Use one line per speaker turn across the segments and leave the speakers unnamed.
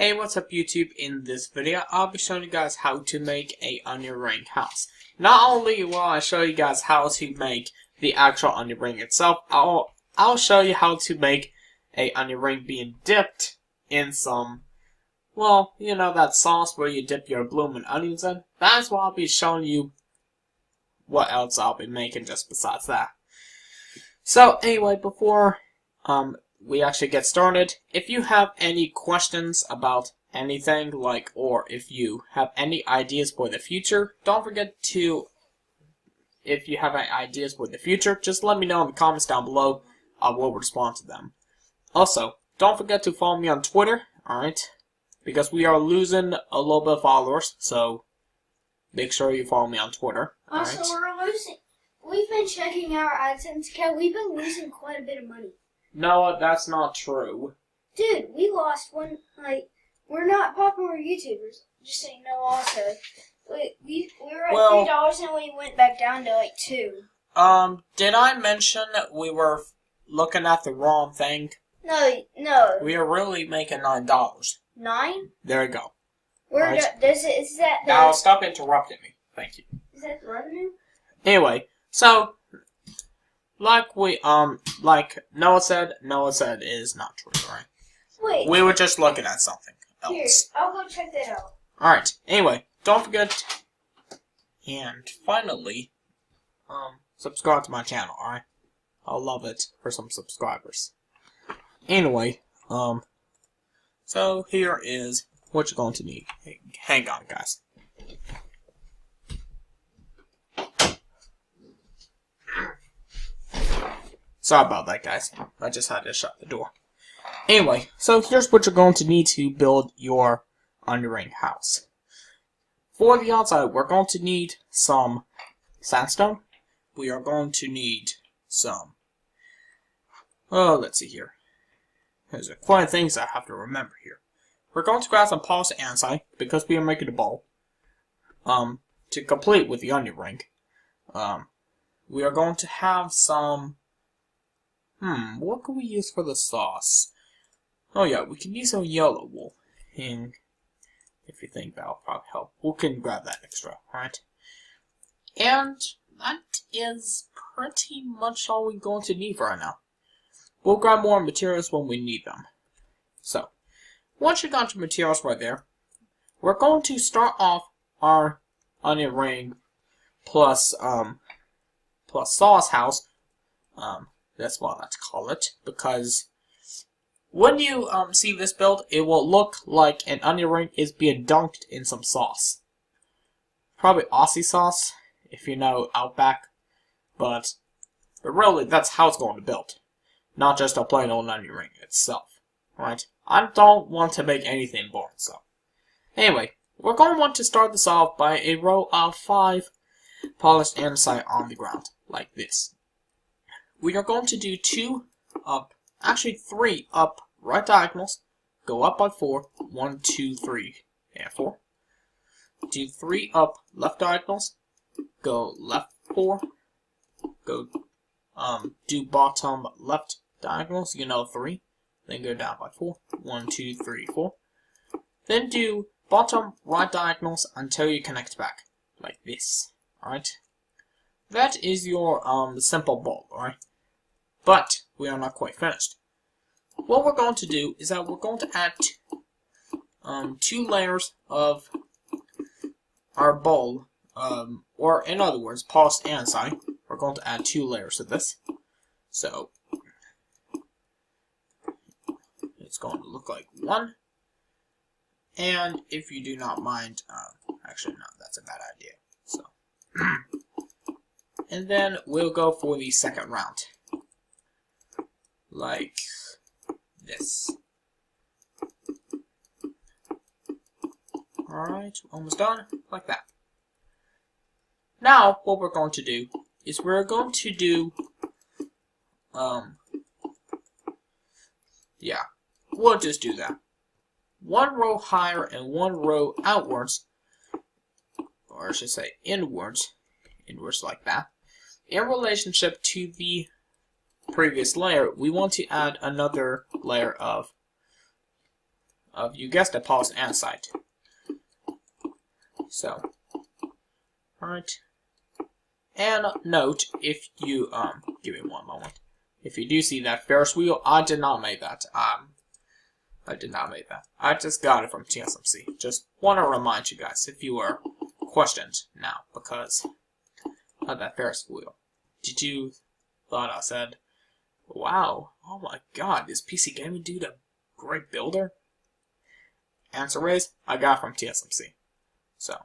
Hey, what's up YouTube? In this video, I'll be showing you guys how to make a onion ring house. Not only will I show you guys how to make the actual onion ring itself, I'll show you how to make a onion ring being dipped in some, well, you know that sauce where you dip your blooming onions in? That's what I'll be showing you. What else I'll be making just besides that. So anyway, before we actually get started, if you have any questions about anything, or if you have any ideas for the future, don't forget to, if you have any ideas for the future, just let me know in the comments down below. I will respond to them. Also, don't forget to follow me on Twitter, alright? Because we are losing a little bit of followers, so make sure you follow me on Twitter.
Also, we're losing. We've been checking our AdSense account. We've been losing quite a bit of money.
No, that's not true.
Dude, we lost one. We're not popular YouTubers. Just so you know, also. We were at $3 and we went back down to $2.
Did I mention that we were looking at the wrong thing?
No.
We are really making $9.
9?
There you go.
Is that the...
Now stop interrupting me. Thank you.
Is that the revenue?
Anyway, so like Noah said is not true, right?
Wait.
We were just looking at something else.
Here, I'll go check that out.
Alright, anyway, don't forget, and finally, subscribe to my channel, alright? I'll love it for some subscribers. Anyway, so here is what you're going to need. Hey, hang on, guys. Sorry about that, guys. I just had to shut the door. Anyway, so here's what you're going to need to build your onion ring house. For the outside, we're going to need some sandstone. We are going to need some... Oh, let's see here. There's quite a few things I have to remember here. We're going to grab some polished andesite, because we are making a bowl. To complete with the onion ring. We are going to have some... what can we use for the sauce? Oh yeah, we can use some yellow wool. And if you think that'll probably help, we can grab that extra, alright? And that is pretty much all we're going to need for right now. We'll grab more materials when we need them. So, once you got your materials right there, we're going to start off our onion ring plus sauce house. That's what I like to call it, because when you see this build, it will look like an onion ring is being dunked in some sauce. Probably Aussie sauce, if you know Outback, but really that's how it's going to build, not just a plain old onion ring itself, right? I don't want to make anything boring, so anyway, we're going to want to start this off by a row of 5 polished andesite on the ground, like this. We are going to do 3 up right diagonals, go up by 4, 1, 2, 3, and 4. Do 3 up left diagonals, go left 4, go do bottom left diagonals, 3, then go down by 4, 1, 2, 3, 4. Then do bottom right diagonals until you connect back, like this, alright? That is your simple bowl, alright? But we are not quite finished. What we're going to do is that we're going to add 2 layers of our bowl, or in other words, polished andesite. We're going to add 2 layers of this. So it's going to look like 1. And if you do not mind, actually no, that's a bad idea. So, and then we'll go for the second round. Like this. Alright, almost done. Like that. Now, what we're going to do is we're going to do, yeah, we'll just do that. 1 row higher and 1 row outwards, or I should say inwards like that, in relationship to the previous layer, we want to add another layer of of, you guessed it, polished andesite. So, alright. And note, if you, give me one moment. If you do see that Ferris wheel, I did not make that. I did not make that. I just got it from TSMC. Just want to remind you guys, if you were questioned now, because of that Ferris wheel. Did you thought I said, wow, oh my god, is PCGamingDude a great builder? Answer is, I got it from TSMC. So,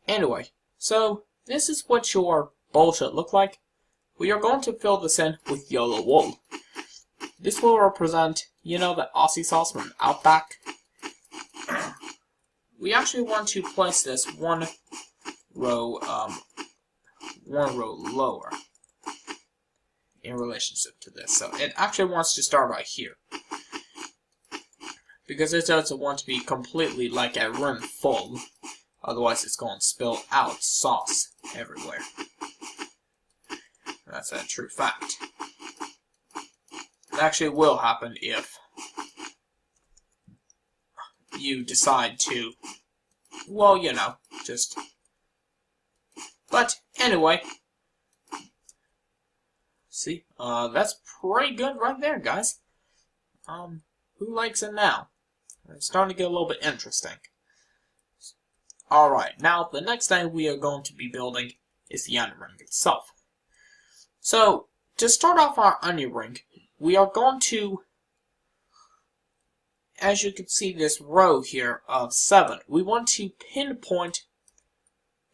anyway, so this is what your bowl should look like. We are going to fill this in with yellow wool. This will represent, you know, the Aussie sauce from Outback. We actually want to place this one row lower in relationship to this. So it actually wants to start right here, because it doesn't want to be completely like a rim full. Otherwise, it's going to spill out sauce everywhere. That's a true fact. It actually will happen if you decide to, well, you know, just... But, anyway. See, that's pretty good right there, guys. Who likes it now? It's starting to get a little bit interesting. Alright, now the next thing we are going to be building is the onion ring itself. So, to start off our onion ring, we are going to, as you can see this row here of 7, we want to pinpoint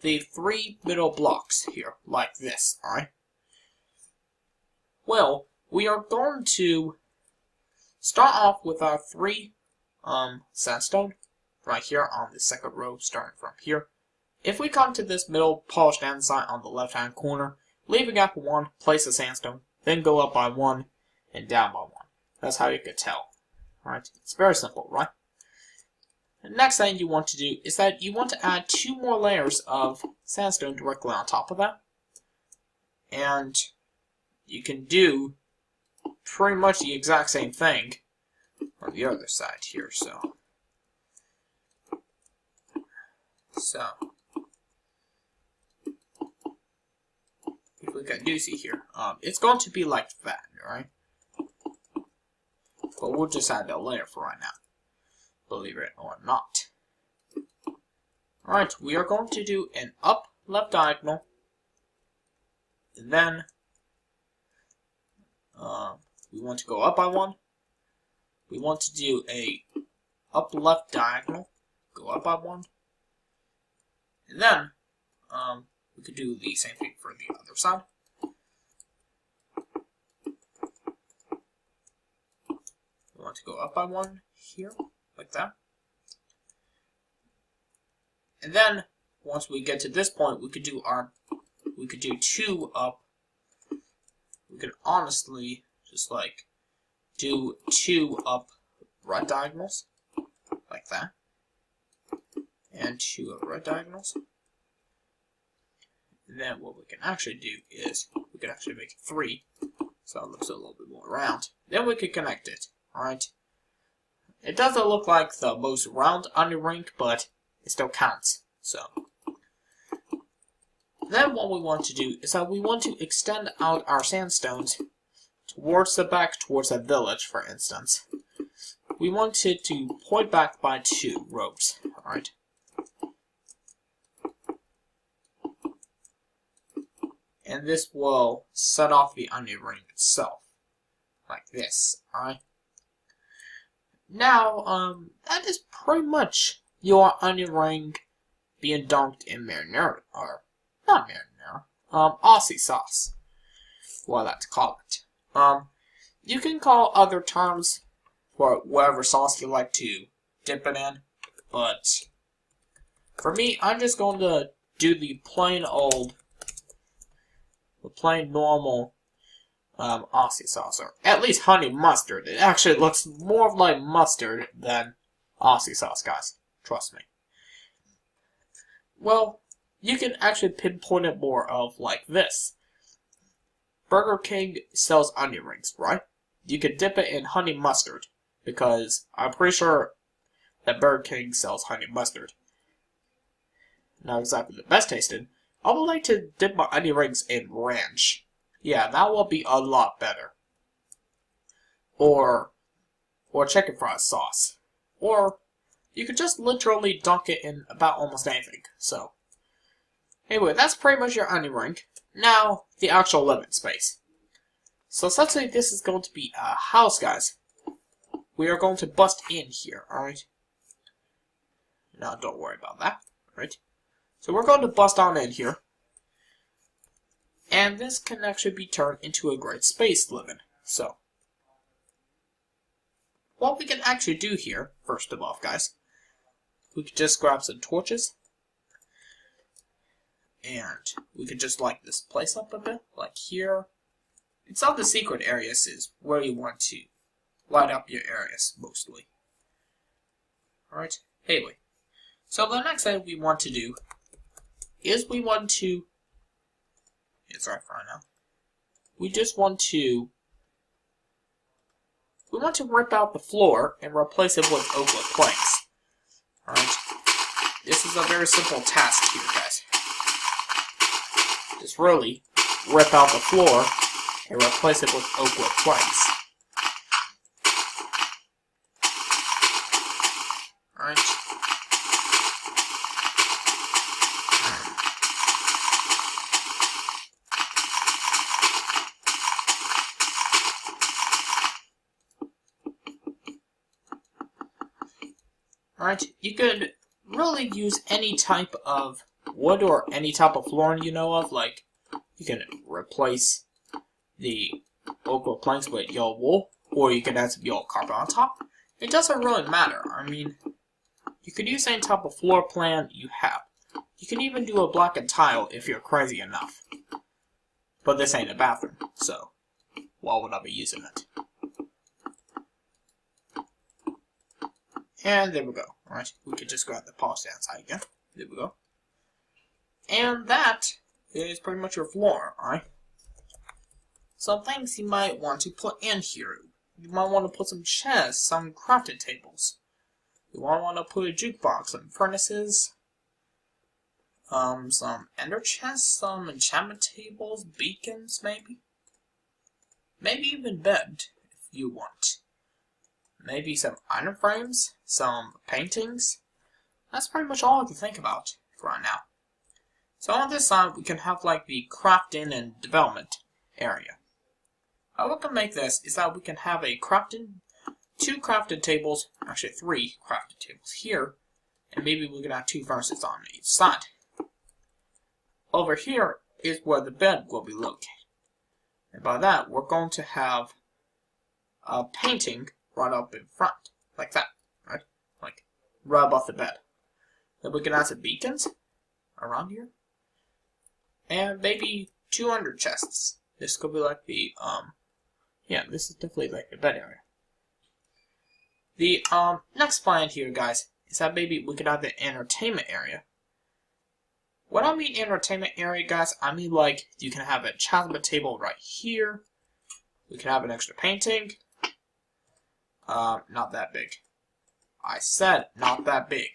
the 3 middle blocks here, like this, alright? Well, we are going to start off with our 3 sandstone, right here on the second row, starting from here. If we come to this middle polished andesite on the left-hand corner, leave a gap of 1, place a sandstone, then go up by 1, and down by 1. That's how you could tell. Alright, it's very simple, right? The next thing you want to do is that you want to add 2 more layers of sandstone directly on top of that. And you can do pretty much the exact same thing on the other side here, so if we can do see here, it's going to be like that, right? But we'll just add a layer for right now, believe it or not. Alright, we are going to do an up left diagonal, and then we want to go up by 1. We want to do a up left diagonal, go up by 1, and then we could do the same thing for the other side. We want to go up by 1 here, like that. And then once we get to this point, we could do 2 up. We could honestly just like do 2 up right diagonals, like that, and 2 up right diagonals. And then what we can actually do is we can actually make it 3, so it looks a little bit more round. Then we could connect it. Alright. It doesn't look like the most round onion ring, but it still counts. So then what we want to do is that we want to extend out our sandstones towards the back, towards a village, for instance. We want it to point back by 2 rows. Alright. And this will set off the onion ring itself. Like this. Alright. Now, that is pretty much your onion ring being dunked in marinara, or not marinara, Aussie sauce. What I like to call it. You can call other terms for whatever sauce you like to dip it in, but for me, I'm just going to do the plain normal Aussie sauce, or at least honey mustard. It actually looks more like mustard than Aussie sauce, guys. Trust me. Well, you can actually pinpoint it more of like this. Burger King sells onion rings, right? You could dip it in honey mustard. because I'm pretty sure that Burger King sells honey mustard. Not exactly the best tasting. I would like to dip my onion rings in ranch. Yeah, that will be a lot better. Or chicken fried sauce. Or you could just literally dunk it in about almost anything. So, anyway, that's pretty much your onion ring. Now, the actual living space. So essentially, this is going to be a house, guys. We are going to bust in here, alright? Now, don't worry about that, alright? So we're going to bust on in here. And this can actually be turned into a great space to live in. So, what we can actually do here, first of all, guys, we could just grab some torches. And we could just light this place up a bit, like here. It's all the secret areas is where you want to light up your areas, mostly. Alright, anyway. So the next thing we want to do is we want to, sorry for right now. We want to rip out the floor and replace it with oak wood planks. Alright, this is a very simple task here, guys. Just really rip out the floor and replace it with oak wood planks. Alright. Alright, you could really use any type of wood or any type of flooring you know of. Like, you can replace the oak wood planks with yellow wool, or you can add some yellow carpet on top. It doesn't really matter. I mean, you could use any type of floor plan you have. You can even do a blackened tile if you're crazy enough. But this ain't a bathroom, so why would I be using it? And there we go. Alright, we could just grab the polish outside again. There we go. And that is pretty much your floor, alright? Some things you might want to put in here. You might want to put some chests, some crafting tables. You might want to put a jukebox, some furnaces, some ender chests, some enchantment tables, beacons, maybe. Maybe even bed, if you want. Maybe some iron frames, some paintings. That's pretty much all I can think about for right now. So on this side, we can have like the crafting and development area. How we can make this is that we can have a two crafted tables, actually 3 crafted tables here, and maybe we can have 2 furnaces on each side. Over here is where the bed will be located. And by that, we're going to have a painting right up in front, like that, right? Like, right above the bed. Then we can add some beacons around here. And maybe 200 chests. This could be like the, yeah, this is definitely like the bed area. The, next plan here, guys, is that maybe we could have the entertainment area. When I mean entertainment area, guys, I mean like, you can have a enchantment table right here. We can have an extra painting. Not that big. I said not that big.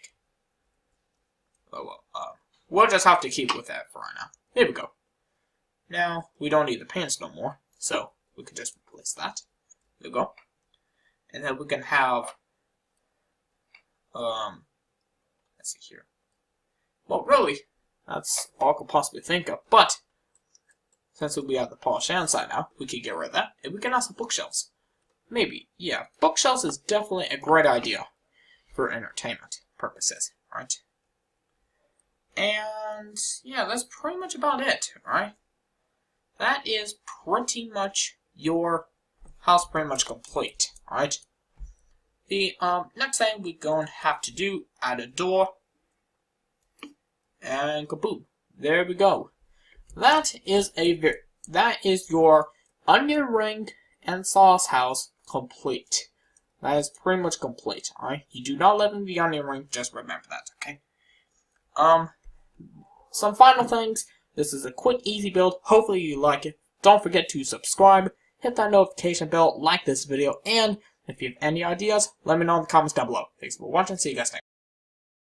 Oh well, we'll just have to keep with that for right now. Here we go. Now, we don't need the pants no more, so we can just replace that. There we go. And then we can have, let's see here. Well, really, that's all I could possibly think of, but since we have the polished inside now, we can get rid of that, and we can have some bookshelves. Maybe, yeah, bookshelves is definitely a great idea for entertainment purposes, right? And, yeah, that's pretty much about it, right? That is pretty much your house pretty much complete, right? The next thing we're going to have to do, add a door, and kaboom, there we go. That is your onion ring and sauce house complete. That is pretty much complete, alright? You do not live in the onion ring, just remember that, okay? Some final things. This is a quick, easy build. Hopefully you like it. Don't forget to subscribe, hit that notification bell, like this video, and If you have any ideas, let me know in the comments down below. Thanks for watching. See you guys next time.